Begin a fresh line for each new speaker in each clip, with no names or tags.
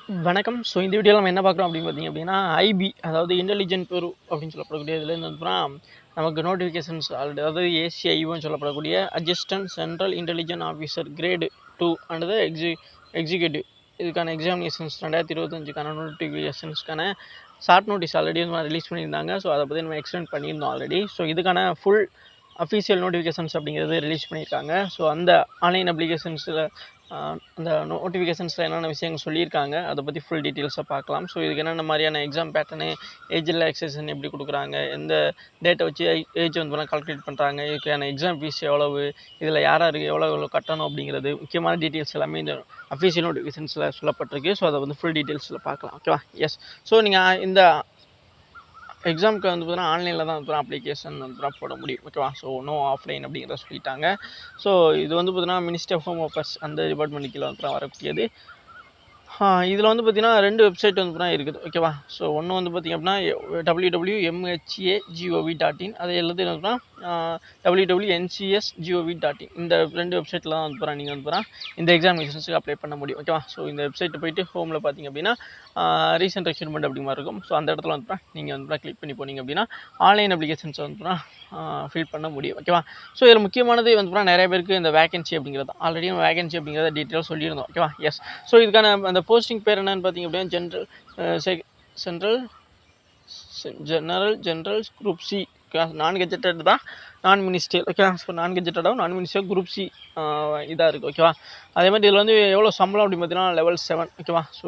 வணக்கம். ஸோ இந்த வீடியோவில் நம்ம என்ன பார்க்குறோம் அப்படின்னு பார்த்தீங்க அப்படின்னா, ஐபி அதாவது இன்டெலிஜென்ட் பெரு அப்படின்னு சொல்லப்படக்கூடிய இதுலேருந்து வந்துனா நமக்கு நோட்டிஃபிகேஷன்ஸ் ஆல்ரெடி அதாவது ஏசிஐன்னு சொல்லப்படக்கூடிய assistant central intelligent officer grade 2 and executive இதுக்கான எக்ஸாமினேஷன்ஸ் 2025க்கான நோட்டிஃபிகேஷன்ஸ்க்கான ஷார்ட் நோட்டீஸ் ஆல்ரெடி வந்து ரிலீஸ் பண்ணியிருந்தாங்க. ஸோ அதை பற்றி நம்ம எக்ஸ்டெண்ட் பண்ணியிருந்தோம் ஆல்ரெடி. ஸோ இதுக்கான ஃபுல் அஃபீஷியல் நோட்டிஃபிகேஷன்ஸ் அப்படிங்கிறது ரிலீஸ் பண்ணியிருக்காங்க. ஸோ அந்த ஆன்லைன் அப்ளிகேஷன்ஸில் அந்த நோட்டிஃபிகேஷன்ஸில் என்னென்ன விஷயங்கள் சொல்லியிருக்காங்க அதை பற்றி ஃபுல் டீட்டெயில்ஸாக பார்க்கலாம். ஸோ இதுக்கு என்னென்ன மாதிரியான எக்ஸாம் பேட்டர்னு, ஏஜ் ரிலாக்ஸேஷன் எப்படி கொடுக்குறாங்க, எந்த டேட்டை வச்சு ஏஜ் வந்து கால்குலேட் பண்ணுறாங்க, இதுக்கான எக்ஸாம் ஃபீஸ் எவ்வளவு, இதில் யாராருக்கு எவ்வளோ கட்டணும் அப்படிங்கிறது முக்கியமான டீட்டெயில்ஸ் எல்லாமே இந்த அஃபீஷியல் நோட்டிஃபிகேஷன்ஸில் சொல்லப்பட்டிருக்கு. ஸோ அதை வந்து ஃபுல் டீட்டெயில்ஸில் பார்க்கலாம். ஓகேவா? எஸ். ஸோ நீங்கள் இந்த எக்ஸாமுக்கு வந்து பார்த்தீங்கன்னா ஆன்லைனில் தான் வந்து அப்ளிகேஷன் வந்து போட முடியும். ஓகேவா? ஸோ நோ ஆஃப்லைன் அப்படிங்கிறத சொல்லிட்டாங்க. ஸோ இது வந்து பார்த்தீங்கன்னா மினிஸ்ட்ரி ஆஃப் ஹோம் அஃபேர்ஸ் அந்த டிபார்ட்மெண்ட் கீழே வந்து வரக்கூடியது. இதில் வந்து பார்த்தீங்கன்னா 2 வெப்சைட் வந்து பார்த்தீங்கன்னா இருக்குது. ஓகேவா? ஸோ ஒன்று வந்து பார்த்திங்க அப்படின்னா www.mhagov.in அது எல்லாத்தையும் வந்து www.ncs.gov.in இந்த 2 வெப்சைட்டில் தான் வந்து நீங்கள் வந்து இந்த எக்ஸாமினேஷன்ஸுக்கு அப்ளை பண்ண முடியும். ஓகேவா? ஸோ இந்த வெப்சைட்டை போய்ட்டு ஹோமில் பார்த்திங்க அப்படின்னா ரீசெண்ட் ரெக்ரூட்மெண்ட் அப்படி மாதிரி இருக்கும். ஸோ அந்த இடத்துல வந்து நீங்கள் வந்து கிளிக் பண்ணி போனீங்க அப்படின்னா ஆன்லைன் அப்ளிகேஷன்ஸ் வந்து ஃபில் பண்ண முடியும். ஓகேவா? ஸோ இதில் முக்கியமானது வந்து நிறைய பேருக்கு இந்த வேகன்சி அப்படிங்கிறது ஆல்ரெடி வேகன்சி அப்படிங்கிறத டீட்டெயில் சொல்லியிருந்தோம். ஓகேவா? எஸ். ஸோ இதுக்கான அந்த போஸ்டிங் பேர் என்னன்னு பார்த்தீங்க அப்படின்னா ஜெனரல் குரூப் சி நான் கெஜெட்டட் தான், நான் மினிஸ்டர். ஓகேவா? ஸோ நான் கெஜெட்டடாகவும் நான் மினிஸ்டர் குரூப் சி இதாக இருக்குது. ஓகேவா? அதே மாதிரி இதில் வந்து எவ்வளோ சம்பளம் அப்படின்னு பார்த்தீங்கன்னா லெவல் 7. ஓகேவா? ஸோ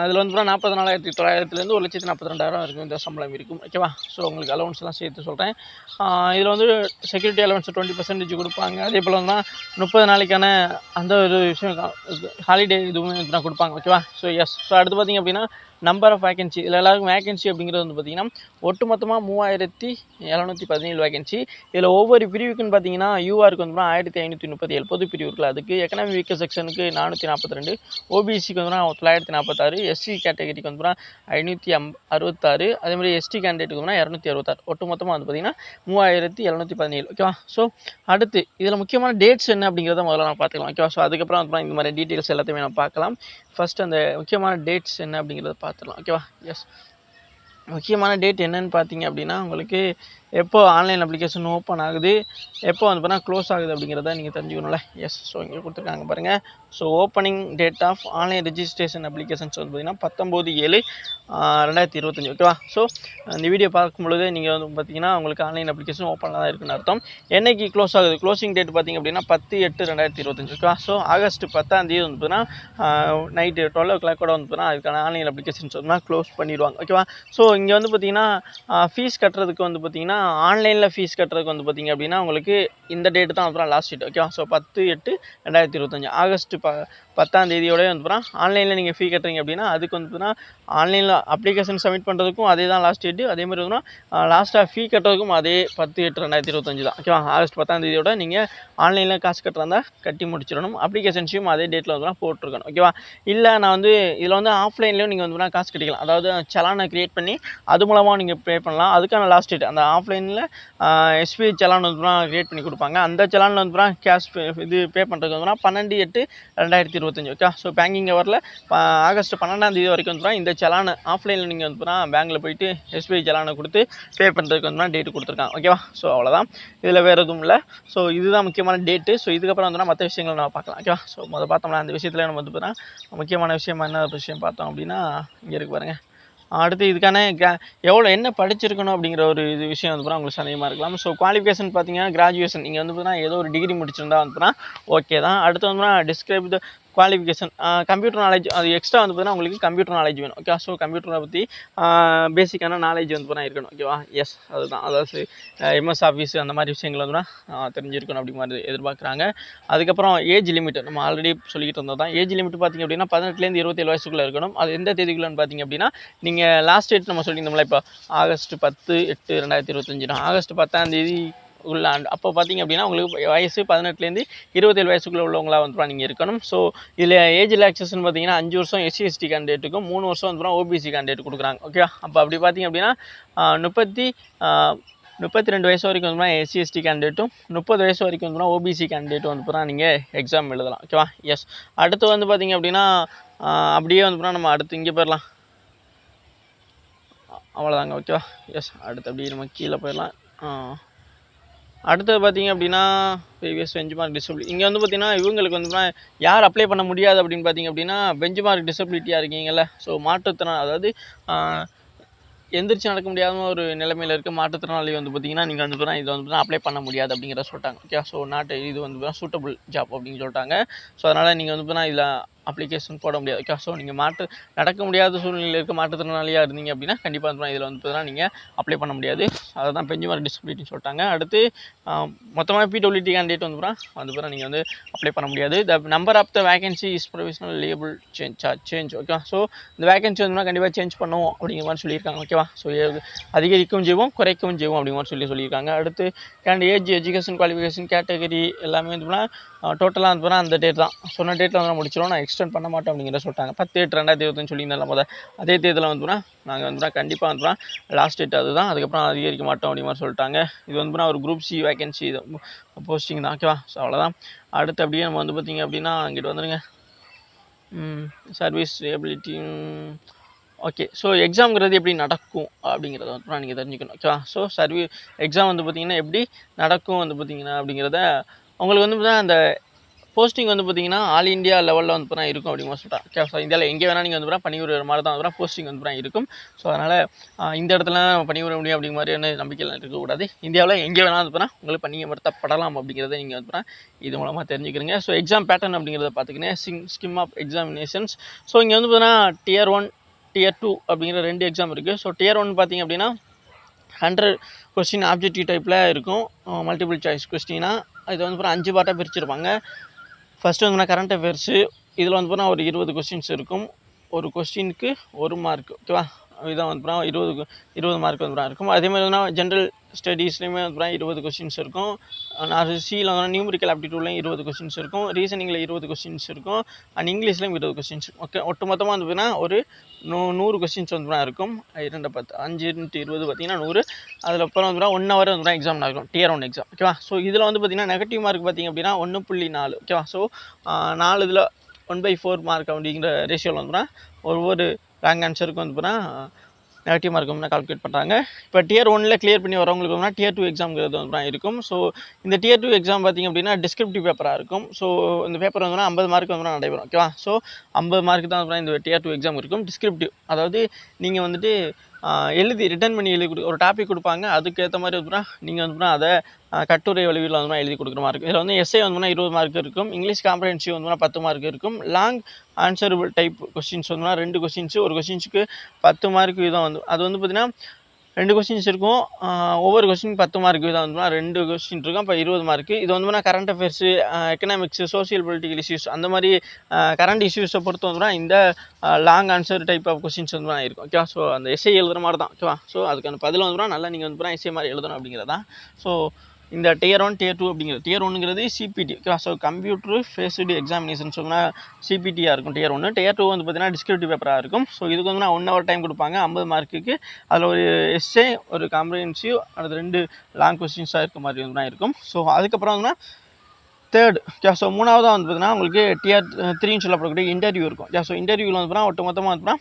அதில் வந்து 44,900 1,42,000 இருக்கும் இந்த சம்பளம் இருக்கும். ஓகேவா? ஸோ உங்களுக்கு அலவன்ஸ்லாம் சேர்த்து சொல்கிறேன். இதில் வந்து செக்யூரிட்டி அலவன்ஸ் 20% கொடுப்பாங்க. அதே போல் வந்து 30 நாளைக்கான அந்த ஒரு விஷயம் ஹாலிடே இதுவுமே கொடுப்பாங்க. ஓகேவா? So S. ஸோ அடுத்து பார்த்திங்க அப்படின்னா நம்பர் ஆஃப் வேகன்சி இதில் எல்லாருக்கும் வேகன்சி அப்படிங்கிறது வந்து பார்த்திங்கன்னா ஒட்டுமொத்தமாக 3,717 வேகன்சி. இதில் ஒவ்வொரு பிரிவுக்குன்னு பார்த்தீங்கன்னா யூஆருக்கு வந்து 1,537 பொது பிரிவு இருக்குல்ல அதுக்கு, எக்கனாமி வீக்கர் செக்ஷனுக்கு 442, ஓபிசிக்கு வந்து 946, எஸ்சி கேட்டகரிக்கு வந்து 566, அதேமாதிரி எஸ்டி கேண்டிடேட்டுக்கு வந்து 266. ஒட்டுமொத்தமாக வந்து பார்த்திங்கன்னா 3,717. ஓகேவா? ஸோ அடுத்து இதில் முக்கியமான டேட்ஸ் என்ன அப்படிங்கிறத முதல்ல நான் பார்த்துக்கலாம். ஓகேவா? ஸோ அதுக்கப்புறம் வந்து இந்த மாதிரி டீட்டெயில்ஸ் எல்லாத்தையுமே நான் பார்க்கலாம். ஃபஸ்ட் அந்த முக்கியமான டேட்ஸ் என்ன அப்படிங்கிறத பார்த்துக்கலாம். ஓகேவா? எஸ். முக்கியமான டேட் என்னன்னு பார்த்தீங்க அப்படின்னா உங்களுக்கு எப்போ ஆன்லைன் அப்ளிகேஷன் ஓப்பன் ஆகுது, எப்போ வந்து பார்த்தீங்கன்னா க்ளோஸ் ஆகுது அப்படிங்கிறத நீங்கள் தெரிஞ்சுக்கணும்ல. எஸ். ஸோ இங்கே கொடுத்துருக்காங்க பாருங்கள். So opening date of online registration applications வந்து பார்த்திங்கன்னா 19/7/2025. ஓகேவா? ஸோ இந்த வீடியோ பார்க்கும்பொழுது நீங்கள் வந்து பார்த்தீங்கன்னா உங்களுக்கு ஆன்லைன் அப்ளிகேஷன் ஓப்பனில் தான் இருக்குன்னு அர்த்தம். என்னைக்கு க்ளோஸ் ஆகுது, க்ளோசிங் டேட் பார்த்திங்க அப்படின்னா 10/8/2025. ஓகேவா? ஸோ ஆகஸ்ட் 10 வந்து பார்த்தீங்கன்னா நைட்டு 12 o'clock வந்து பார்த்தீங்கன்னா அதுக்கான ஆன்லைன் அப்ளிகேஷன்ஸ் வந்து க்ளோஸ் பண்ணிடுவாங்க. ஓகேவா? ஸோ இங்கே வந்து பார்த்தீங்கன்னா ஃபீஸ் கட்டுறதுக்கு வந்து பார்த்தீங்கன்னா ஆன்லைனில் ஃபீஸ் கட்டுறதுக்கு வந்து பார்த்தீங்க அப்படின்னா உங்களுக்கு இந்த டேட்டு தான் அப்புறம் லாஸ்ட் டேட். ஓகேவா? ஸோ 10/8/2025 ஆகஸ்ட் 10ஆம் தேதியோடய வந்து ஆன்லைனில் நீங்கள் ஃபீ கட்டுறீங்க அப்படின்னா அதுக்கு வந்து பார்த்தீங்கன்னா ஆன்லைனில் அப்ளிகேஷன் சப்மிட் பண்ணுறதுக்கும் அதே தான் லாஸ்ட் டேட்டு. அதே மாதிரி வந்து லாஸ்ட்டாக ஃபீ கட்டுறதுக்கும் அதே 10/8/2025 தான். ஓகேவா? ஆகஸ்ட் 10ஆம் தேதியோட நீங்கள் ஆன்லைனில் காசு கட்டுறதா கட்டி முடிச்சிடணும். அப்ளிகேஷன்ஸையும் அதே டேட்டில் வந்து போட்டிருக்கணும். ஓகேவா? இல்லை நான் வந்து இதில் வந்து ஆஃப்லைன்லேயும் நீங்கள் வந்து காசு கட்டிக்கலாம். அதாவது சலானை க்ரியேட் பண்ணி அது மூலமாக நீங்கள் பே பண்ணலாம். அதுக்கான லாஸ்ட் டேட் அந்த ஆஃப்லைனில் எஸ்பிஐ சலான் வந்து க்ரியேட் பண்ணி கொடுப்பாங்க. அந்த சலானில் வந்து கேஷ் இது பே பண்ணுறதுக்கு வந்து 12/8/2025. ஓகே? ஸோ பேங்கிங் ஹவரில் ஆகஸ்ட் 12ஆம் தேதி வரைக்கும் வந்து இந்த சலானை ஆஃப்லைனில் நீங்கள் வந்து பேங்க்கில் போயிட்டு எஸ்பிஐ சலானை கொடுத்து பே பண்ணுறதுக்கு வந்து டேட்டு கொடுத்துருக்காங்க. ஓகேவா? ஸோ அவ்வளோதான். இதில் வேறு எதுவும் இல்லை. ஸோ இதுதான் முக்கியமான டேட்டு. ஸோ இதுக்கப்புறம் வந்து மற்ற விஷயங்கள் நம்ம பார்க்கலாம். ஓகேவா? ஸோ பார்த்தோம்னா அந்த விஷயத்தில் நம்ம வந்து முக்கியமான விஷயம் என்ன விஷயம் பார்த்தோம் அப்படின்னா இங்கே இருக்கு பாருங்கள். அடுத்து இதுக்கான எவ்வளோ என்ன படிச்சிருக்கணும் அப்படிங்கிற ஒரு இது விஷயம் வந்து உங்களுக்கு சந்தேகமாக இருக்கலாம். ஸோ குவாலிஃபிகேஷன் பார்த்தீங்கன்னா கிராஜுவேஷன் நீங்கள் வந்து பார்த்தீங்கன்னா ஏதோ ஒரு டிகிரி முடிச்சிருந்தா வந்து ஓகே தான். அடுத்து வந்து describe the qualification computer knowledge அது எக்ஸ்ட்ரா வந்து பார்த்தீங்கன்னா உங்களுக்கு கம்ப்யூட்டர் நாலேஜ் வேணும். ஓகே? ஸோ கம்ப்யூட்டரை பற்றி பேசிக்கான நாலேஜ் வந்து பார்த்தீங்கன்னா இருக்கணும். ஓகேவா? எஸ். அதுதான். அதாவது எம்எஸ் ஆஃபீஸ் அந்த மாதிரி விஷயங்கள் வந்து தெரிஞ்சிருக்கணும் அப்படி மாதிரி எதிர்பார்க்குறாங்க. அதுக்கப்புறம் ஏஜ் லிமிட் நம்ம ஆல்ரெடி சொல்லிக்கிட்டு இருந்தது தான். ஏஜ் லிமிட் பார்த்திங்க அப்படின்னா 18லேருந்து 27 வயசுக்குள்ளே இருக்கணும். அது எந்த தேதிக்குள்ளேன்னு பார்த்திங்க அப்படின்னா நீங்கள் லாஸ்ட் டேட் நம்ம சொல்லியிருந்தோம்ல இப்போ ஆகஸ்ட் 10/8/2025 ஆகஸ்ட் 10ஆம் தேதி உள்ள அப்போ பார்த்தீங்க அப்படின்னா உங்களுக்கு வயசு 18லேருந்து 27 வயசுக்குள்ளே உள்ளவங்களா வந்து நீங்கள் இருக்கணும். ஸோ இதில் ஏஜ் ரிலாக்ஸேஷன் பார்த்தீங்கன்னா 5 வருஷம் எஸ்சி எஸ்டி கேண்டிடேட்டுக்கும் 3 வருஷம் வந்து ஓபிசி கேண்டிடேட் கொடுக்குறாங்க. ஓகே? அப்போ அப்படி பார்த்தீங்க அப்படின்னா 32 வயசு வரைக்கும் வந்து எஸ்சி எஸ்டி கேண்டிடேட்டும் 30 வயசு வரைக்கும் வந்து ஓபிசி கேண்டிடேட்டும் வந்து நீங்கள் எக்ஸாம் எழுதலாம். ஓகேவா? எஸ். அடுத்து வந்து பார்த்தீங்க அப்படின்னா அப்படியே வந்து நம்ம அடுத்து இங்கே போயிடலாம். அவ்வளோதாங்க. ஓகேவா? எஸ். அடுத்து அப்படியே நம்ம கீழே போயிடலாம். அடுத்தது பார்த்தீங்க அப்படின்னா ப்ரீவியஸ் பெஞ்ச்மார்க் டிசபிலிட்டி. இங்கே வந்து பார்த்தீங்கன்னா இவங்களுக்கு வந்து யார் அப்ளை பண்ண முடியாது அப்படின்னு பார்த்தீங்க அப்படின்னா பெஞ்ச்மார்க் டிசபிலிட்டியாக இருக்கீங்கல்ல. ஸோ மாற்றுத்திறன், அதாவது எந்திரிச்சு நடக்க முடியாத ஒரு நிலைமையில் இருக்க மாற்றுத்திறனாளி வந்து பார்த்தீங்கன்னா நீங்கள் வந்து இதை வந்து அப்ளை பண்ண முடியாது அப்படிங்கிறத சொல்லிட்டாங்க. ஓகே. ஸோ இது வந்து சூட்டபுள் ஜாப் அப்படின்னு சொல்லிட்டாங்க. ஸோ அதனால் நீங்கள் வந்து இதில் அப்ளிகேஷன் போட முடியாது. ஓகே. ஸோ நீங்கள் நடக்க முடியாத சூழ்நிலையில் இருக்க மாற்றுத்திறனாளியாக இருந்தீங்க அப்படின்னா கண்டிப்பாக வந்து இதில் வந்து நீங்கள் அப்ளை பண்ண முடியாது. அதை தான் பெஞ்ச்மார்க் டிசபிலிட்டின்னு சொல்லிட்டாங்க. அடுத்து மொத்தமாக பிடபிள்யூடி கேண்டிடேட் வந்து நீங்கள் வந்து அப்ளை பண்ண முடியாது. The number of the vacancy is provisional liable change. Okay. So இந்த வேகன்சி வந்து கண்டிப்பாக சேஞ்ச் பண்ணுவோம் அப்படிங்கிற மாதிரி சொல்லியிருக்காங்க. ஓகேவா? ஸோ அதிகரிக்கவும் செய்வோம், குறைக்கவும் செய்வோம் அப்படிங்கிற மாதிரி சொல்லியிருக்காங்க. அடுத்து ஏஜ், எஜுகேஷன் குவாலிஃபிகேஷன், கேட்டகரி எல்லாமே வந்து டோட்டலாக வந்து அந்த டேட் தான் சொன்ன டேட்டில் வந்து முடிச்சிடும். நான் எக்ஸ்டெண்ட் பண்ண மாட்டோம் அப்படிங்கிற சொல்லிட்டாங்க. 10/8/2025 சொல்லியிருந்தாலும் போத அதே தேதியில் வந்து நாங்கள் வந்து கண்டிப்பாக வந்து லாஸ்ட் டேட் அதுதான். அதுக்கப்புறம் அதிகரிக்க மாட்டோம் அப்படிங்கிற மாதிரி சொல்லிட்டாங்க. இது வந்து ஒரு குரூப் சி வேகன்சி இது போஸ்டிங் தான். ஓகேவா? ஸோ அவ்வளோதான். அடுத்து அப்படியே நம்ம வந்து பார்த்திங்க அப்படின்னா இங்கிட்டு வந்துடுங்க. Service ability. ஓகே. ஸோ எக்ஸாம்ங்கிறது எப்படி நடக்கும் அப்படிங்கிறத வந்து நீங்கள் தெரிஞ்சுக்கணும். ஓகேவா? ஸோ எக்ஸாம் வந்து பார்த்திங்கன்னா எப்படி நடக்கும் வந்து பார்த்திங்கன்னா அப்படிங்கிறத உங்களுக்கு வந்து அந்த போஸ்டிங் வந்து பார்த்திங்கன்னா ஆல் இந்தியா லெவலில் வந்து இருக்கும் அப்படிங்கிற சொல்லிட்டாங்க. ஓகே. ஸோ இந்தியாவில் எங்கே வேணால் நீங்கள் வந்து பணிபுரிகிற மாதிரி தான் போஸ்டிங் வந்து இருக்கும். ஸோ அதனால் இந்த இடத்துல பணிபுரிய முடியும் அப்படிங்கிற மாதிரியான நம்பிக்கைலாம் இருக்கக்கூடாது. இந்தியாவில் எங்கே வேணாலும் வந்து உங்களுக்கு பணியமர்த்தப்படலாம் அப்படிங்கிறத நீங்கள் வந்து இது மூலமாக தெரிஞ்சுக்கிறீங்க. ஸோ எக்ஸாம் பேட்டர்ன் அப்படிங்கிறத பார்த்துக்கினேன். Scheme of examinations. ஸோ இங்கே வந்து பார்த்தீங்கன்னா Tier 1 Tier 2 அப்படிங்கிற 2 எக்ஸாம் இருக்குது. ஸோ Tier 1 பார்த்திங்க அப்படின்னா 100 கொஸ்டின் ஆப்ஜெக்டிவ் டைப்பில் இருக்கும். மல்டிபிள் சாய்ஸ் கொஸ்டினாக இது வந்து 5 பார்ட்டாக பிரிச்சுருப்பாங்க. ஃபஸ்ட்டு வந்து கரண்ட் அஃபேர்ஸு. இதில் வந்து ஒரு 20 கொஸ்டின்ஸ் இருக்கும். ஒரு கொஸ்டினுக்கு 1 மார்க். ஓகேவா? இதான் வந்து 20 மார்க் வந்து இருக்கும். அதேமாதிரி வந்து ஜென்ரல் ஸ்டடீஸ்லேயுமே வந்து 20 கொஸ்டின்ஸ் இருக்கும். சியில் வந்து நியூமரிக்கல் ஆப்டிடியூட்லையும் 20 கொஸ்டின்ஸ் இருக்கும். ரீசனிங்கில் 20 கொஸ்டின்ஸ் இருக்கும். அண்ட் இங்கிலீஷ்லையும் 20 கொஸ்டின்ஸ். ஓகே. ஒட்டு மொத்தமாக வந்து ஒரு 100 கொஸ்டின்ஸ் வந்து இருக்கும். 2 10 5 × 20 பார்த்தீங்கன்னா 100. அதில் அப்புறம் வந்து 1 ஹவர் வந்து எக்ஸாம் நடக்கும். Tier 1 exam. ஓகேவா? ஸோ இதில் வந்து பார்த்தீங்கன்னா நெகட்டிவ் மார்க் பார்த்திங்க அப்படின்னா 1.4. ஓகேவா? ஸோ 4 இதில் 1/4 மார்க் அப்படிங்கிற ரேஷியோவில் வந்து ஒவ்வொரு ரேங்க் ஆன்சருக்கும் வந்து நெகட்டிவ் மார்க் வந்து கால்குலேட் பண்ணுறாங்க. இப்போ Tier 1 கிளியர் பண்ணி வரவங்களுக்கு வந்து Tier 2 எக்ஸாம்ங்கிறது வந்து இருக்கும். ஸோ இந்த Tier 2 எக்ஸாம் பார்த்திங்க அப்படின்னா டிஸ்கிரிப்டிவ் பேப்பராக இருக்கும். ஸோ இந்த பேப்பர் வந்து 50 மார்க் வந்து நடைபெறும். ஓகேவா? ஸோ 50 மார்க் தான் இந்த Tier 2 எக்ஸாம் இருக்கும். டிஸ்கிரிப்டிவ், அதாவது நீங்கள் வந்துட்டு ரிட்டர்ன் பண்ணி எழுதி ஒரு டாபிக் கொடுப்பாங்க. அதுக்கேற்ற மாதிரி வந்து நீங்கள் வந்து அதை கட்டுரை வடிவில் வந்து எழுதி கொடுக்குற மாதிரி இருக்கும். இதில் வந்து எஸ்ஏ வந்து 20 மார்க் இருக்கும். இங்கிலீஷ் காம்ப்ரஹென்சிவ் வந்து 10 மார்க் இருக்கும். லாங் ஆன்சரபிள் டைப் கொஸ்டின்ஸ் வந்து 2 கொஸ்டின்ஸு. ஒரு கொஸ்டின்ஸுக்கு 10 மார்க் வீதம் வந்து அது வந்து பார்த்திங்கன்னா 2 கொஸ்டின்ஸ் இருக்கும். ஒவ்வொரு கொஸ்டின் 10 மார்க் வீதம் வந்து 2 கொஸ்டின் இருக்கும். அப்போ 20 மார்க்கு. இது வந்து current affairs, economics, social political issues அந்த மாதிரி கரண்ட் இஷ்யூஸை பொறுத்து வந்து இந்த long answer type of questions வந்து இருக்கும். ஓகேவா? ஸோ அந்த எஸ்ஏ எழுதுகிற மாதிரி தான். ஓகேவா? ஸோ அதுக்கான பதில் வந்து நல்லா நீங்கள் வந்து எஸ்ஏ மாதிரி எழுதணும் அப்படிங்கிறது தான். ஸோ இந்த Tier 1 Tier 2 அப்படிங்கிறது Tier 1ங்கிறது சிபிடி. ஓகேவா? ஸோ கம்ப்யூட்டர் பேஸ்டு எக்ஸாமினேஷன் சொன்னால் சிபிடியாக இருக்கும் Tier 1. Tier 2 வந்து பார்த்தீங்கன்னா டிஸ்கிரிப்டிவ் பேப்பராக இருக்கும். ஸோ இதுக்கு வந்து 1 ஹவர் டைம் கொடுப்பாங்க 50 மார்க்குக்கு. அதில் ஒரு எஸ்ஏ, ஒரு காம்ப்ரஹென்சிவ், அடுத்து 2 லாங் கொஸ்டின்ஸாக இருக்க மாதிரி வந்து இருக்கும். ஸோ அதுக்கப்புறம் வந்து தேர்ட். ஓகே. ஸோ மூணாவதாக வந்து பார்த்தீங்கன்னா உங்களுக்கு Tier 3ன்னு சொல்லப்படக்கூடிய இன்டர்வியூ இருக்கும். ஓகே. ஸோ இன்டர்வியூவில் வந்து ஒட்டு மொத்தமாக வந்து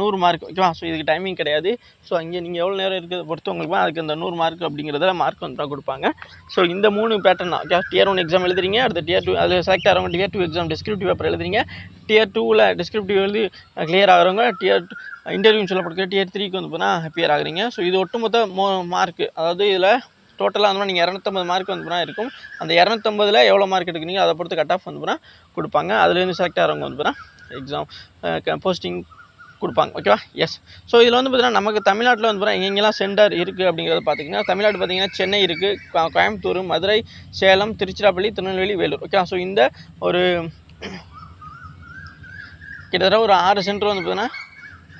100 மார்க். ஓகேவா? ஸோ இதுக்கு டைமிங் கிடையாது. ஸோ அங்கே நீங்கள் எவ்வளோ நேரம் இருக்கிறத பொறுத்து உங்களுக்கு அதுக்கு அந்த 100 மார்க் அப்படிங்கிறத மார்க் வந்து கொடுப்பாங்க. ஸோ இந்த 3 பேட்டர்ன் தான். ஓகே. Tier 1 எக்ஸாம் எழுதுறீங்க. அடுத்து Tier 2 அதில் செலக்ட் ஆகிறவங்க Tier 2 எக்ஸாம் டிஸ்கிரிப்டிவ் பேப்பர் எழுதுறீங்க. Tier 2ல் டிஸ்கிரிப்டிவ் எழுதி கிளியர் ஆகிறவங்க இன்டர்வியூன்னு சொல்லப்படக்கூடிய Tier 3க்கு வந்து அப்பியர் ஆகுறீங்க. ஸோ இது ஒட்டுமொத்த மார்க்கு, அதாவது இதில் டோட்டலாக வந்து நீங்கள் 250 மார்க் வந்து இருக்கும். அந்த 250ல் எவ்வளோ மார்க் எடுக்கிறீங்க அதை பொறுத்து கட் ஆஃப் வந்து கொடுப்பாங்க. அதுலேருந்து செலக்ட் ஆகிறவங்க வந்து எக்ஸாம் போஸ்டிங் கொடுப்பாங்க. ஓகேவா? எஸ். ஸோ இதில் வந்து பார்த்தீங்கன்னா நமக்கு தமிழ்நாட்டில் வந்து எங்கெங்கெல்லாம் சென்டர் இருக்குது அப்படிங்கிறத பார்த்தீங்கன்னா தமிழ்நாடு பார்த்தீங்கன்னா சென்னை இருக்குது, கோயம்புத்தூர், மதுரை, சேலம், திருச்சிராப்பள்ளி, திருநெல்வேலி, வேலூர். ஓகேவா? ஸோ இந்த ஒரு கிட்டத்தட்ட ஒரு 6 சென்டர் வந்து பார்த்தீங்கன்னா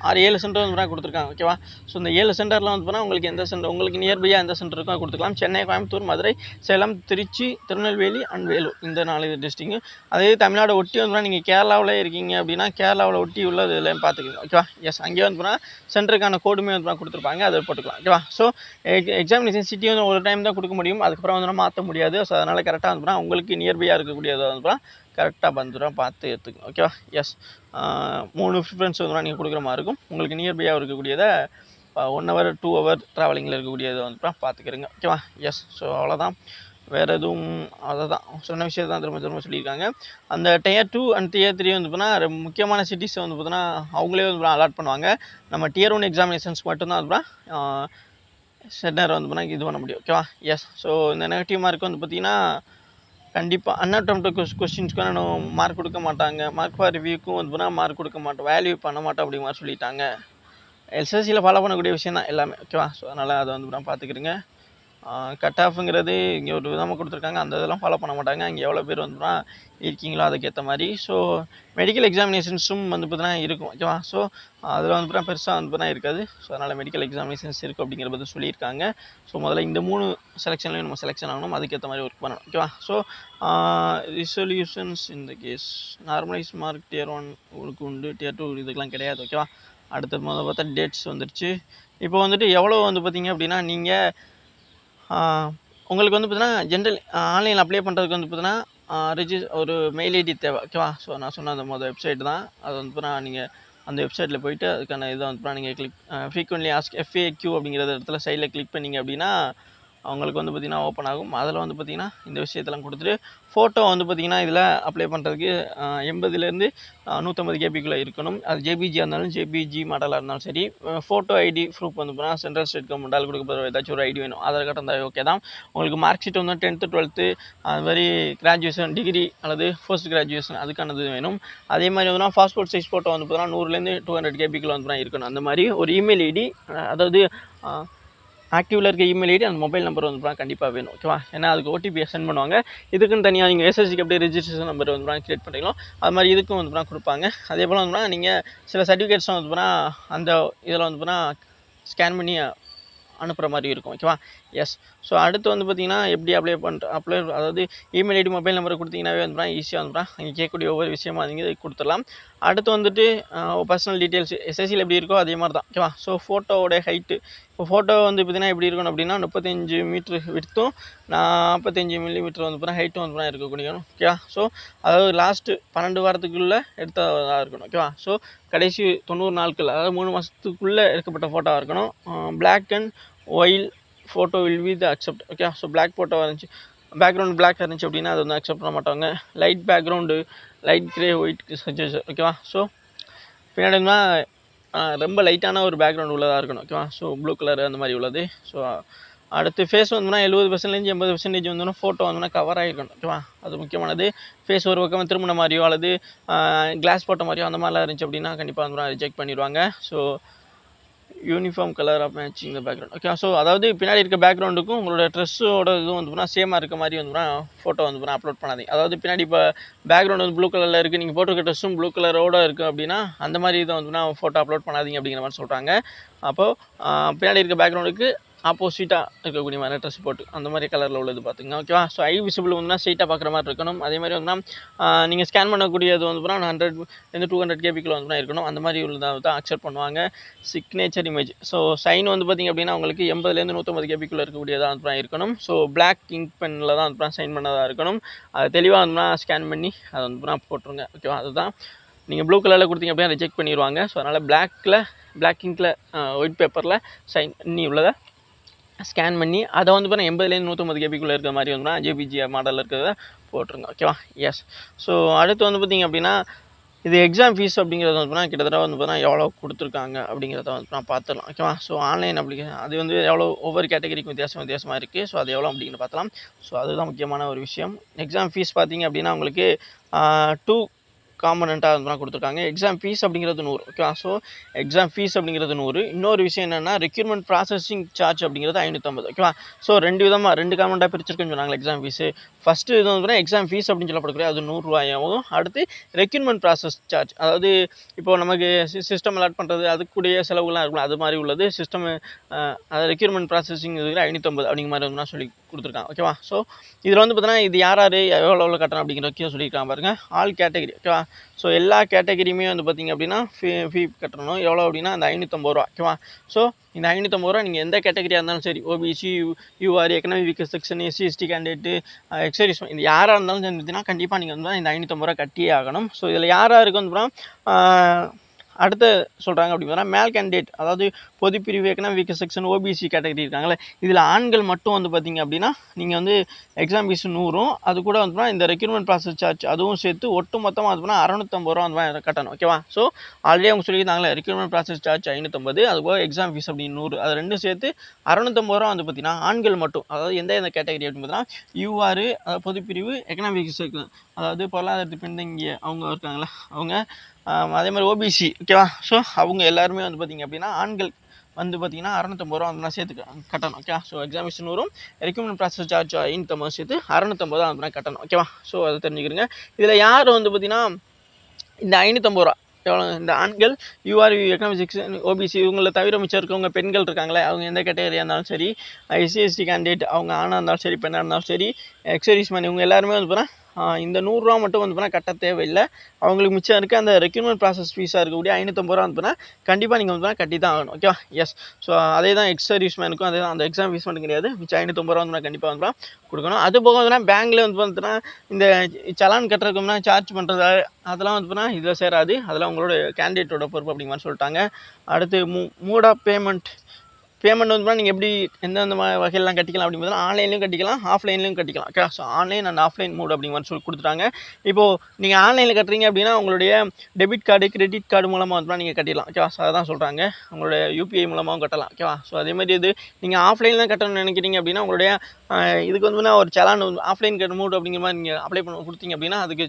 6-7 சென்டர் வந்து கொடுத்துருக்காங்க. ஓகேவா? ஸோ இந்த 7 சென்டரில் வந்து உங்களுக்கு எந்த சென்டர் உங்களுக்கு நியர்பையாக எந்த சென்டர் இருக்கோ கொடுத்துக்கலாம். சென்னை, கோயம்புத்தூர், மதுரை, சேலம், திருச்சி, திருநெல்வேலி அண்ட் வேலூர், இந்த 4 டிஸ்ட்ரிக்ட். அதே தமிழ்நாடு ஒட்டி வந்து நீங்கள் கேரளாவில் இருக்கீங்க அப்படின்னா கேரளாவில் ஒட்டி உள்ளது எல்லாம் பார்த்துக்கோங்க. ஓகேவா? எஸ். அங்கேயே வந்து சென்டருக்கான கோடுமே வந்து கொடுத்துருப்பாங்க, அதை போட்டுக்கலாம். ஓகேவா? ஸோ எக்ஸாமினேஷன் சிட்டி வந்து ஒரு டைம் தான் கொடுக்க முடியும். அதுக்கப்புறம் வந்து மாற்ற முடியாது. ஸோ அதனால் கரெக்டாக வந்து உங்களுக்கு நியர்பையாக இருக்கக்கூடியதை வந்து கரெக்டாக வந்துடும், பார்த்து எடுத்துக்கணும். ஓகேவா? எஸ். 3 ப்ரிஃபரன்ஸ் வந்து நீங்கள் கொடுக்குற மாதிரி இருக்கும். உங்களுக்கு நியர்பையாக இருக்கக்கூடியதை 1 ஹவர் 2 ஹவர் ட்ராவலிங்கில் இருக்கக்கூடியதை வந்து பார்த்துக்கிறங்க. ஓகேவா? எஸ். ஸோ அவ்வளோதான், வேறு எதுவும் அதை தான் சொன்ன விஷயத்தை தான் திரும்ப திரும்ப சொல்லியிருக்காங்க. அந்த Tier 2 அண்ட் Tier 3 வந்து பார்த்தீங்கன்னா முக்கியமான சிட்டிஸை வந்து பார்த்தீங்கன்னா அவங்களே வந்து அலாட் பண்ணுவாங்க. நம்ம Tier 1 எக்ஸாமினேஷன்ஸ்க்கு மட்டும்தான் வந்து சென்டர் வந்து பார்த்தீங்கன்னா இது பண்ண முடியும். ஓகேவா? எஸ். ஸோ இந்த நெகட்டிவ் மார்க் வந்து பார்த்தீங்கன்னா கண்டிப்பாக அன்அட்டெம்ப்ட் கொஸ்டின்ஸ்க்கு நான் மார்க் கொடுக்க மாட்டாங்க. மார்க் ஃபார் ரிவ்யூக்கும் வந்து பார்த்தீங்கன்னா மார்க் கொடுக்க மாட்டோம், வேல்யூ பண்ண மாட்டோம் அப்படிங்கிற மாதிரி சொல்லிட்டாங்க. எஸ்எஸ்சியில் ஃபாலோ பண்ணக்கூடிய விஷயம் தான் எல்லாமே. ஓகேவா? ஸோ அதனால் அதை வந்து நான் பார்த்துக்கிறேங்க. கட் ஆஃபுங்கிறது இங்கே ஒரு விதமாக கொடுத்துருக்காங்க, அந்த இதெல்லாம் ஃபாலோ பண்ண மாட்டாங்க. இங்கே எவ்வளோ பேர் வந்துன்னா இருக்கீங்களோ அதுக்கேற்ற மாதிரி. ஸோ மெடிக்கல் எக்ஸாமினேஷன்ஸும் வந்து பார்த்தீங்கன்னா இருக்கும். ஓகேவா? ஸோ அதில் வந்து பார்த்தீங்கன்னா பெருசாக வந்து பார்த்தீங்கன்னா இருக்காது. ஸோ அதனால் மெடிக்கல் எக்ஸாமினேஷன்ஸ் இருக்குது அப்படிங்கிற பற்றி சொல்லியிருக்காங்க. ஸோ முதல்ல இந்த 3 செலெக்ஷன்லையும் நம்ம செலெக்ஷன் ஆகணும், அதுக்கேற்ற மாதிரி ஒர்க் பண்ணணும். ஓகேவா? ஸோ ரிசொல்யூஷன்ஸ் இந்த கேஸ் நார்மலைஸ் மார்க் Tier 1 உங்களுக்கு உண்டு, Tier 2 இதுக்கெலாம் கிடையாது. ஓகேவா? அடுத்த முதல்ல பார்த்தா டேட்ஸ் வந்துடுச்சு. இப்போ வந்துட்டு எவ்வளோ வந்து பார்த்தீங்க அப்படின்னா நீங்கள் உங்களுக்கு வந்து பார்த்தீங்கன்னா ஜென்ரல் ஆன்லைனில் அப்ளை பண்ணுறதுக்கு வந்து பார்த்தீங்கன்னா ஒரு மெயில் ஐடி தேவை. ஓகேவா? ஸோ நான் சொன்ன அந்த வெப்சைட் தான் அது வந்து பார்த்தீங்கன்னா நீங்கள் அந்த வெப்சைட்டில் போய்ட்டு அதுக்கான இதை வந்து நீங்கள் கிளிக் ஃப்ரீக்வெண்ட்லி ஆஸ்க் FAQ அப்படிங்கிற இடத்துல சைடில் கிளிக் பண்ணிங்க அப்படின்னா அவங்களுக்கு வந்து பார்த்திங்கன்னா ஓப்பன் ஆகும். அதில் வந்து பார்த்திங்கன்னா இந்த விஷயத்தெல்லாம் கொடுத்துட்டு ஃபோட்டோ வந்து பார்த்திங்கன்னா இதில் அப்ளை பண்ணுறதுக்கு 80லேருந்து 150 கேபிக்குள்ளே இருக்கணும். அது ஜேபிஜியாக இருந்தாலும் ஜேபிஜி மாடலாக இருந்தாலும் சரி. ஃபோட்டோ ஐடி ப்ரூஃப் வந்து பார்த்தீங்கன்னா சென்ட்ரல் ஸ்டேட் கவர்மெண்டால் கொடுக்க ஏதாச்சும் ஒரு ஐடி வேணும். ஆதார் கார்டு இருந்தால் ஓகே தான். உங்களுக்கு மார்க் ஷீட் வந்து 10th 12th அது மாதிரி கிராஜுவேஷன் டிகிரி அல்லது போஸ்ட் கிராஜுவேஷன் அதுக்கானது வேணும். அதே மாதிரி வந்து பாஸ்போர்ட் சைஸ் ஃபோட்டோ வந்து பார்த்தீங்கன்னா 100லேருந்து 200 கேபிக்குள்ளே வந்து இருக்கணும். அந்த மாதிரி ஒரு இமெயில் ஐடி, அதாவது ஆக்டிவில் இருக்க இமெயில் ஐடி அந்த மொபைல் நம்பர் வந்து கண்டிப்பாக வேணும். ஓகேவா? ஏன்னா அதுக்கு OTP சென்ட் பண்ணுவாங்க. இதுக்குன்னு தனியாக நீங்கள் SSCக்கு அப்படியே ரிஜிஸ்ட்ரேஷன் நம்பர் வந்து கிரியேட் பண்ணிக்கலாம். அது மாதிரி இதுக்கும் வந்து கொடுப்பாங்க. அதே போல் வந்து நீங்கள் சில சர்டிஃபிகேட்ஸ் வந்து அந்த இதில் வந்து ஸ்கேன் பண்ணி அனுப்புகிற மாதிரி இருக்கும். ஓகேவா? எஸ். ஸோ அடுத்து வந்து பார்த்திங்கன்னா எப்படி அப்ளை அதாவது இமெயில் ஐடி மொபைல் நம்பரை கொடுத்தீங்கன்னாவே வந்து ஈஸியாக வந்து அங்கே கேட்கக்கூடிய ஒவ்வொரு விஷயமா நீங்கள் கொடுத்துடலாம். அடுத்து வந்துட்டு பர்சனல் டீட்டெயில்ஸ் SSCயில் எப்படி இருக்கோ அதே மாதிரி தான். ஓகேவா? ஸோ ஃபோட்டோவோட ஹைட்டு, இப்போ ஃபோட்டோ வந்து பார்த்திங்கன்னா எப்படி இருக்கணும் அப்படின்னா 35 மீட்ரு விட்த்தும் 45 மில்லிமீட்டர் வந்து ஹைட்டும் வந்து இருக்கக்கூடிய. ஓகேவா? ஸோ அதாவது லாஸ்ட்டு 12 வாரத்துக்குள்ளே எடுத்ததாக இருக்கணும். ஓகேவா? ஸோ கடைசி 90 நாட்கள் அதாவது 3 மாதத்துக்குள்ளே எடுக்கப்பட்ட ஃபோட்டோவாக இருக்கணும். Black and white photo will be the accept. Okay? So black photo இருந்துச்சு, பேக்ரவுண்ட் பிளாக் இருந்துச்சு அப்படின்னா அது வந்து அக்செப்ட் பண்ண மாட்டாங்க. Light background light grey white சஜஸ். ஓகேவா? ஸோ பின்னாடி ரொம்ப லைட்டான ஒரு பேக்ரவுண்ட் உள்ளதாக இருக்கணும். ஓகேவா? ஸோ ப்ளூ கலர் அந்த மாதிரி உள்ளது. ஸோ அடுத்து ஃபேஸ் வந்துன்னா 70% 80% வந்து ஃபோட்டோ வந்து கவர் ஆகிருக்கணும். ஓகேவா? அது முக்கியமானது. ஃபேஸ் ஒரு பக்கம் திரும்பின மாதிரியோ அல்லது கிளாஸ் போட்ட மாதிரியோ அந்த மாதிரிலாம் இருந்துச்சு அப்படின்னா கண்டிப்பாக வந்து ரிஜெக்ட் பண்ணிடுவாங்க. So uniform colour of matching the background. Okay? So அதாவது பின்னாடி இருக்க பேக்ரவுண்டுக்கும் உங்களோட ட்ரெஸ்ஸோட இதுவும் வந்து சேமாக இருக்க மாதிரி வந்து ஃபோட்டோ வந்து அப்லோட் பண்ணாதீங்க. அதாவது பின்னாடி இப்போ பேக்ரவுண்ட் வந்து ப்ளூ கலரில் இருக்குது, நீங்கள் போட்டிருக்க ட்ரெஸ்ஸும் ப்ளூ கலரோடு இருக்குது அப்படின்னா அந்த மாதிரி இதை வந்து ஃபோட்டோ அப்லோட் பண்ணாதீங்க அப்படிங்கிற மாதிரி சொல்கிறாங்க. அப்போது பின்னாடி இருக்க பேக்ரவுண்டுக்கு ஆப்போசிட்டாக இருக்கக்கூடிய மாதிரி ட்ரெஸ் போட்டு அந்த மாதிரி கலரில் உள்ளது பார்த்துங்க. ஓகேவா? ஸோ ஐ விசிபிள் வந்து ஸ்ட்ரைட்டாக பார்க்குற மாதிரி இருக்கணும். அதே மாதிரி வந்து நீங்கள் ஸ்கேன் பண்ணக்கூடியது வந்து 100 200 கேபிக்குள்ள வந்து இருக்கணும். அந்த மாதிரி உள்ளதாக தான் அக்செப்ட் பண்ணுவாங்க. சிக்னேச்சர் இமேஜ், ஸோ சைன் வந்து பார்த்திங்க அப்படின்னா உங்களுக்கு 80லேருந்து 150 கேபிக்குள்ளே இருக்கக்கூடியதாக வந்து இருக்கணும். ஸோ பிளாக் இங்க் பெனில் தான் வந்து சைன் பண்ணதாக இருக்கணும். அது தெளிவாக வந்து ஸ்கேன் பண்ணி அதை வந்து போட்டுருங்க. ஓகேவா? அதுதான் நீங்கள் ப்ளூ கலரில் கொடுத்தீங்க அப்படின்னா ரிஜெக்ட் பண்ணிடுவாங்க. ஸோ அதனால் பிளாக் இங்கில் ஒயிட் பேப்பரில் சைன் பண்ணி உள்ளதை ஸ்கேன் பண்ணி அதை வந்து 80லேருந்து 150 கேபிக்குள்ளே இருக்கிற மாதிரி வந்து ஜேபிஜி மாடலில் இருக்கிறத போட்டுருங்க. ஓகேவா? எஸ். ஸோ அடுத்து வந்து பார்த்திங்க அப்படின்னா இது எக்ஸாம் ஃபீஸ் அப்படிங்கிறது வந்து கிட்டத்தட்ட வந்து எவ்வளோ கொடுத்துருக்காங்க அப்படிங்கிறத வந்து பார்த்துடலாம். ஓகேவா? ஸோ ஆன்லைன் அப்ளிகேஷன் அது வந்து எவ்வளோ ஒவ்வொரு கேட்டகரிக்கும் வித்தியாசமாக இருக்குது. ஸோ அது எவ்வளோ அப்படிங்கிற பார்த்தலாம். ஸோ அதுதான் முக்கியமான ஒரு விஷயம். எக்ஸாம் ஃபீஸ் பார்த்திங்க அப்படின்னா உங்களுக்கு 2 காம்பனண்ட்டாக வந்து கொடுத்துருக்காங்க. எக்ஸாம் ஃபீஸ் அப்படிங்கிறது 100. ஓகேவா? ஸோ எக்ஸாம் ஃபீஸ் அப்படிங்கிறது 100. இன்னொரு விஷயம் என்னென்னா ரெக்யூர்மெண்ட் ப்ராசஸிங் சார்ஜ் அப்படிங்கிறது 550. ஓகேவா? ஸோ 2 காம்பனண்ட்டாக பிரிச்சிருக்குன்னு சொன்னாங்க எக்ஸாம் ஃபீஸு. ஃபஸ்ட்டு இது வந்து எக்ஸாம் ஃபீஸ் அப்படின்னு சொல்லப்படக்கூடிய அது 100 ரூபாயாகவும், அடுத்து ரெக்யூர்மெண்ட் ப்ராசஸ் சார்ஜ், அதாவது இப்போது நமக்கு சிஸ்டம் அலாட் பண்ணுறது அதுக்குடைய செலவுகள்லாம் இருக்குல்ல அது மாதிரி உள்ளது. சிஸ்டம் அது ரெக்யூர்மெண்ட் ப்ராசஸிங் இதுக்கு 550 அப்படிங்கிற மாதிரி வந்து சொல்லி கொடுத்துருக்காங்க. ஓகேவா? ஸோ இதில் வந்து பார்த்தீங்கன்னா இது யார் எவ்வளோ கட்டணும் அப்படிங்கிற சொல்லியிருக்காங்க பாருங்கள். All category. ஓகேவா? ஸோ எல்லா கேட்டகரியுமே வந்து பார்த்திங்க அப்படின்னா ஃபீ கட்டணும். எவ்வளோ அப்படின்னா அந்த ரூ. 550 ஓகேவா. ஸோ இந்த ரூ. 550 நீங்கள் எந்த கேட்டகரியாக இருந்தாலும் சரி, OBC, UR, economic weaker section, SC ST candidate, ex service இது யாராக இருந்தாலும் சரி பார்த்தீங்கன்னா கண்டிப்பாக நீங்கள் வந்து இந்த ரூ. 550 கட்டியே ஆகணும். ஸோ இதில் யாருக்கு வந்து அடுத்து சொல்கிறாங்க அப்படின்னா மேல் கேண்டிடேட், அதாவது பொதுப்பிரிவு, economic weaker section, OBC category இருக்காங்களே, இதில் ஆண்கள் மட்டும் வந்து பார்த்திங்க அப்படின்னா நீங்கள் வந்து எக்ஸாம் ஃபீஸ் 100, அது கூட வந்து இந்த ரெக்ரூட்மெண்ட் ப்ராசஸ் சார்ஜ் அதுவும் சேர்த்து ஒட்டு மொத்தமாக வந்து ரூ. 650 வந்து கட்டணும் ஓகேவா. ஸோ ஆல்ரெடி அவங்க சொல்லியிருந்தாங்களே ரெக்ரூட்மெண்ட் ப்ராசஸ் சார்ஜ் 550, அதுபோக எக்ஸாம் ஃபீஸ் அப்படின்னு 100, அது ரெண்டும் சேர்த்து ரூ. 650 வந்து பார்த்திங்கன்னா ஆண்கள் மட்டும், அதாவது எந்த கேட்டகரி அப்படின்னு பார்த்தீங்கன்னா யூஆர், அதாவது பொதுப்பிரிவு, எக்கனாமிக் செக்ஷன், அதாவது பொருளாதாரத்து பின்தங்கிய அவங்க இருக்காங்களா அவங்க, அதே மாதிரி ஓபிசி ஓகேவா. ஸோ அவங்க எல்லாருமே வந்து பார்த்திங்க அப்படின்னா ஆண்கள் வந்து பார்த்திங்கன்னா ரூ. 650 வந்து சேர்த்து கட்டணும் ஓகேவா. ஸோ எக்ஸாமினேஷன் வரும், ரெக்ரூட்மெண்ட் ப்ராசஸ் சார்ஜ் 550 சேர்த்து ரூ. 650 வந்து கட்டணும் ஓகேவா. ஸோ அதை தெரிஞ்சுக்கிறங்க. இதில் யார் வந்து பார்த்திங்கன்னா இந்த ரூ. 550 எவ்வளோ, இந்த ஆண்கள், யூஆர், எக்கனாமிக் செக்ஷன், ஓபிசி இவங்களை தவிர மிச்சம் இருக்கவங்க பெண்கள் இருக்காங்களே, அவங்க எந்த கேட்டகரியாக இருந்தாலும் சரி, எஸ்சி எஸ்டி கேண்டிடேட் அவங்க ஆணாக இருந்தாலும் சரி பெண்ணாக இருந்தாலும் சரி, எக்ஸர்வீஸ் மேன் இவங்க எல்லாருமே வந்து பார்த்தா இந்த ரூ. 100 மட்டும் வந்து கட்ட தேவையில்லை. அவங்களுக்கு மிச்சம் இருக்க அந்த ரெக்ரூட்மெண்ட் ப்ராசஸ் ஃபீஸாக இருக்கக்கூடிய ரூ. 550 வந்து கண்டிப்பாக நீங்கள் வந்து கட்டி தான் ஆகணும் ஓகேவா. எஸ். ஸோ அதே தான் எக்ஸர்வீஸ் மேனுக்கும் அதே தான், அந்த எக்ஸாம் ஃபீஸ் மட்டும் கிடையாது, மிச்சம் ரூ. 550 வந்து கண்டிப்பாக வந்து கொடுக்கணும். அது போக வந்து பேங்க்கில் வந்து பார்த்தீங்கன்னா இந்த சலான் கட்டுறதுக்கும்னா சார்ஜ் பண்ணுறது அதெல்லாம் வந்து இதில் சேராது, அதெல்லாம் உங்களோட கேண்டிடேட்டோட பொறுப்பு அப்படிங்கிற மாதிரி சொல்லிட்டாங்க. அடுத்து மோட் ஆஃப் பேமெண்ட் வந்து நீங்கள் எப்படி எந்தெந்த வகையெல்லாம் கட்டிக்கலாம் அப்படின்னு பார்த்தா ஆன்லைன்லையும் கட்டிக்கலாம், ஆஃப்லைன்லையும் கட்டிக்கலாம் okay. So online and offline mode அப்படிங்கிற மாதிரி சொல்லி கொடுத்துட்டாங்க. இப்போது நீங்கள் ஆன்லைனில் கட்டுறீங்க அப்படின்னா உங்களுடைய டெபிட் கார்டு, கிரெடிட் கார்டு மூலமாக வந்து நீங்கள் கட்டிடலாம் ஓகேவா. ஸோ அதான் சொல்கிறாங்க, உங்களுடைய யூபிஐ மூலமாகவும் கட்டலாம் ஓகேவா. ஸோ அதேமாதிரி இது நீங்கள் ஆஃப்லைனில் தான் கட்டணும்னு நினைக்கிறீங்க அப்படின்னா உங்களுடைய இதுக்கு வந்து ஒரு சலான் ஆஃப்லைன் மோட் அப்படிங்கிற மாதிரி நீங்கள் அப்ளை பண்ண கொடுத்தீங்க அப்படின்னா அதுக்கு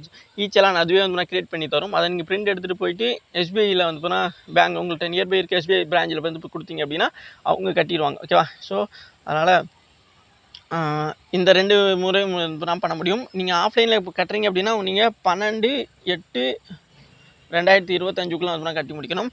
சலான் அதுவே வந்து கிரியேட் பண்ணி தரும். அதை நீங்கள் பிரிண்ட் எடுத்துகிட்டு போயிட்டு எஸ்பிஐயில் வந்து பேங்க் உங்கள்கிட்ட நியர்பை இருக்க எஸ்பிஐ பிரான்ச்சில் வந்து கொடுத்தீங்க அப்படின்னா அவங்க கட்டிடுவாங்க ஓகேவா. ஸோ அதனால் இந்த 2 முறை தான் பண்ண முடியும். நீங்கள் ஆஃப்லைனில் இப்போ கட்டுறீங்க அப்படின்னா நீங்கள் 12/8/2025 வந்து கட்டி முடிக்கணும்.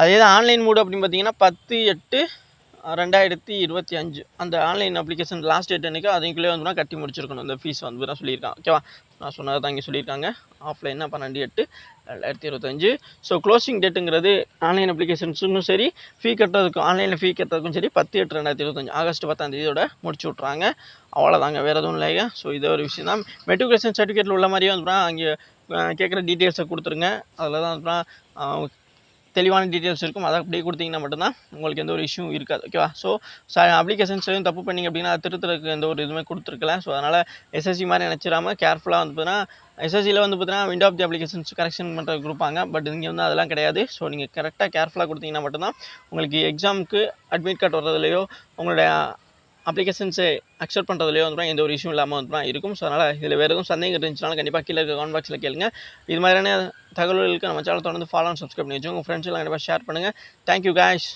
அதே தான் ஆன்லைன் மோடு அப்படின்னு பார்த்தீங்கன்னா 10/8/2025 அந்த ஆன்லைன் அப்ளிகேஷன் லாஸ்ட் டேட் அன்றைக்கி அதுக்குள்ளே வந்து கட்டி முடிச்சிருக்கணும். இந்த ஃபீஸ் வந்து தான் சொல்லியிருக்காங்க ஓகேவா. நான் சொன்னதை தான் இங்கே சொல்லியிருக்காங்க. ஆஃப்லைன்னா 12/8/2025. ஸோ க்ளோசிங் டேட்டுங்கிறது ஆன்லைன் அப்ளிகேஷன்ஸுக்கும் சரி, ஃபீ கட்டுறதுக்கும் ஆன்லைனில் ஃபீ கட்டுறதுக்கும் சரி 10/8/2025 ஆகஸ்ட் 10ஆம் முடிச்சு விட்றாங்க. அவ்வளோதாங்க, வேறு எதுவும் இல்லைங்க. ஸோ இதே ஒரு விஷயம் தான். மெட்ரிகுலேஷன் சர்டிஃபிகேட்டில் உள்ள மாதிரியே வந்து அங்கே கேட்குற டீட்டெயில்ஸை கொடுத்துருங்க. அதில் தான் வந்து தெளிவான டீட்டெயில்ஸ் இருக்கும். அதை அப்படியே கொடுத்தீங்கன்னா மட்டும்தான் உங்களுக்கு எந்த ஒரு இஷ்யூ இருக்காது ஓகேவா. ஸோ அப்ளிகேஷன்ஸையும் தப்பு பண்ணிங்க அப்படின்னா அது திருத்துறதுக்கு எந்த ஒரு இதுவுமே கொடுத்துருக்கல. ஸோ அதனால் எஸ்எஸ்சி மாதிரி நினச்சிடாமல் கேர்ஃபுல்லாக வந்து பார்த்தீங்கன்னா எஸ்எஸ்சியில் வந்து பார்த்தீங்கன்னா window of the applications correction பண்ணுறது கொடுப்பாங்க. பட் இங்கே வந்து அதெல்லாம் கிடையாது. ஸோ நீங்கள் கரெக்டாக கேர்ஃபுல்லாக கொடுத்தீங்கன்னா மட்டும்தான் உங்களுக்கு எக்ஸாமுக்கு அட்மிட் கார்டு வர்றதுலையோ உங்களுடைய அப்ளிகேஷன்ஸை அக்செப்ட் பண்ணுறதுலையோ வந்து எந்த ஒரு இஷ்யூ இல்லாமல் வந்து இருக்கும். ஸோ அதனால் இதில் வேறு எதுவும் சந்தேகம் இருந்துச்சுனாலும் கண்டிப்பாக கீழே இருக்க கமெண்ட் பாக்ஸில் கேளுங்க. இது மாதிரியான தகவல்களுக்கு நம்ம சேனல் தொடர்ந்து ஃபாலோ அண்ட் சப்ஸ்கிரைப் பண்ணி வச்சு உங்கள் ஃப்ரெண்ட்ஸ் எல்லாம் கண்டிப்பாக ஷேர் பண்ணுங்கள். Thank you guys.